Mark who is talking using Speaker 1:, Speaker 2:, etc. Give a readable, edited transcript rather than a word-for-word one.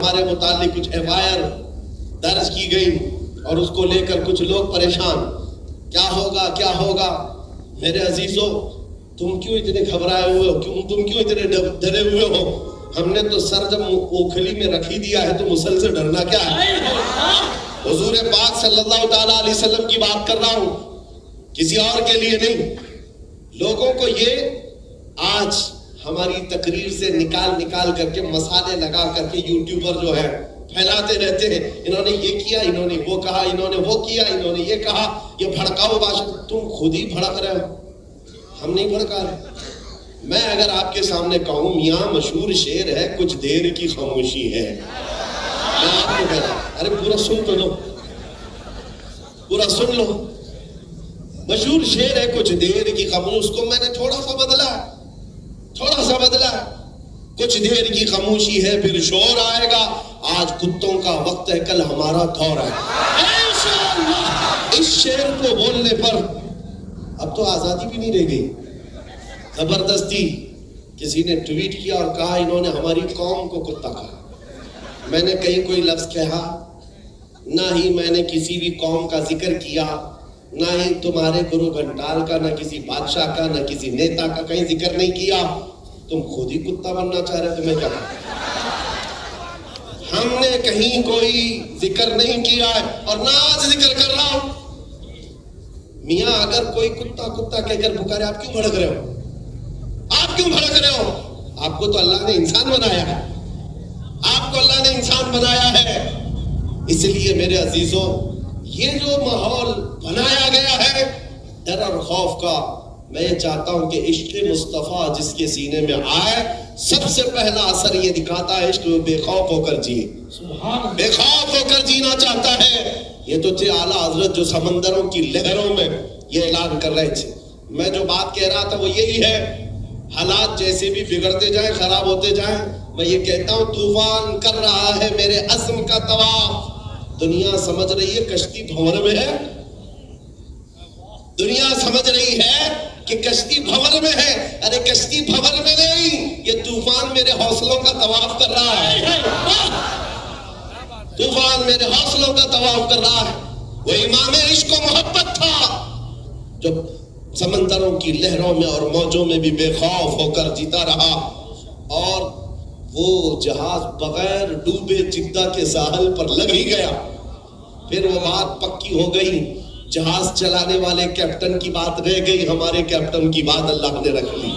Speaker 1: हमारे मुतालिक कुछ एफआईआर दर्ज की गई और उसको लेकर कुछ लोग परेशान, क्या होगा क्या होगा। मेरे अजीजों, तुम क्यों इतने घबराए हुए हो, तुम क्यों इतने डरे हुए हो। हमने तो सर जब ओखली में रख ही दिया है तो मुसल से डरना क्या है। हुजूर पाक सल्लल्लाहु ताला अलैहि वसल्लम की बात कर रहा हूं, किसी और के लिए नहीं। लोगों को ये आज हमारी तकरीर से निकाल करके मसाले लगा करके यूट्यूबर जो है फैलाते रहते हैं, इन्होंने ये किया, इन्होंने वो कहा, इन्होंने वो किया, इन्होंने ये कहा, ये भड़काऊ भाषण। तुम खुद ही भड़क रहे हो, हम नहीं भड़का रहे। मैं अगर आपके सामने कहूं मियां मशहूर शेर है, कुछ देर की खामोशी है, मैं आपको कह रहा, अरे पूरा सुन तो लो, पूरा सुन लो। मशहूर शेर है कुछ देर की खामोशी, उसको मैंने थोड़ा सा बदला, कुछ देर की खामोशी है फिर शोर आएगा, आज कुत्तों का वक्त है कल हमारा दौर आएगा। इस शेर को बोलने पर अब तो आजादी भी नहीं रह गई। जबरदस्ती किसी ने ट्वीट किया और कहा इन्होंने हमारी कौम को कुत्ता कहा। मैंने कहीं कोई लफ्ज कहा ना ही मैंने किसी भी कौम का जिक्र किया, ना ही तुम्हारे गुरु घंटाल का, ना किसी बादशाह का, ना किसी नेता का कहीं जिक्र नहीं किया। तुम खुद ही कुत्ता बनना चाह रहे, तुम्हें क्या। हमने कहीं कोई जिक्र नहीं किया है और ना आज जिक्र कर रहा हूं। मियां अगर कोई कुत्ता कुत्ता कहकर पुकारे, आप क्यों भड़क रहे हो, आप क्यों भड़क रहे हो। आपको तो अल्लाह ने इंसान बनाया है, आपको अल्लाह ने इंसान बनाया है। इसलिए मेरे अजीजों, ये जो माहौल बनाया गया है डर और खौफ का, मैं ये चाहता हूं कि इश्क मुस्तफा जिसके सीने में आए, सबसे पहला असर ये दिखाता है इश्क बेखौफ होकर जिए, बेखौफ होकर जीना चाहता है। ये तो थे आला हजरत जो समंदरों की लहरों में ये ऐलान कर रहे थे। मैं जो बात कह रहा था वो यही है, हालात जैसे भी बिगड़ते जाए, खराब होते जाए, मैं ये कहता हूं तूफान कर रहा है मेरे अज़्म का तवाफ। दुनिया समझ रही है कश्ती भंवर में है, दुनिया समझ रही है कि कश्ती भंवर में है। अरे कश्ती भंवर में नहीं, ये तूफान मेरे हौसलों का तवाफ कर रहा है, तूफान मेरे हौसलों का तवाफ कर रहा है। वो इमाम इश्क व मोहब्बत था जो समंदरों की लहरों में और मौजों में भी बेखौफ होकर जीता रहा, और वो जहाज बगैर डूबे जिद्दा के साहल पर लग ही गया। फिर वो बात पक्की हो गई, जहाज चलाने वाले कैप्टन की बात रह गई, हमारे कैप्टन की बात अल्लाह ने रख ली।